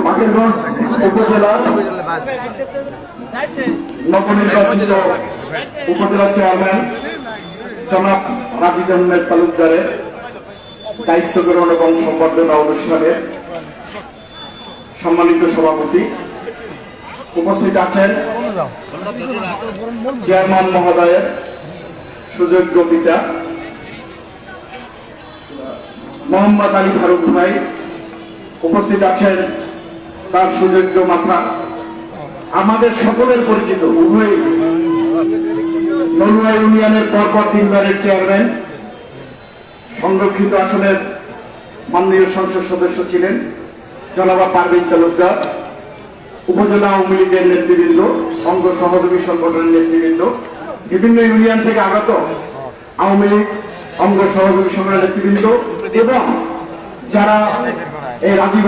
বাকেরগঞ্জ উপজেলার নবনির্বাচিত উপজেলা চেয়ারম্যান জনাব রাজিদ আহমেদ তালুকদারের দায়িত্ব গ্রহণ এবং সম্বর্ধনা অনুষ্ঠানের সম্মানিত সভাপতি, উপস্থিত আছেন চেয়ারম্যান মহোদয়ের সুযোগ্য পিতা মোহাম্মদ আলী ফারুক ভাই, উপস্থিত আছেন তার সুযোগ্য মাথা, আমাদের সকলের পরিচিত উভয় নলুয়া ইউনিয়নের পরপর 3 বারের চেয়ারম্যান, সংরক্ষিত আসনের মাননীয় সংসদ সদস্য ছিলেন জনাবা পারভীন তালুকদার, উপজেলা আওয়ামী লীগের নেতৃবৃন্দ, অঙ্গ সহযোগী সংগঠনের নেতৃবৃন্দ, বিভিন্ন ইউনিয়ন থেকে আগত আওয়ামী লীগ অঙ্গ সহযোগী সংগঠনের নেতৃবৃন্দ এবং যারা এই রাজীব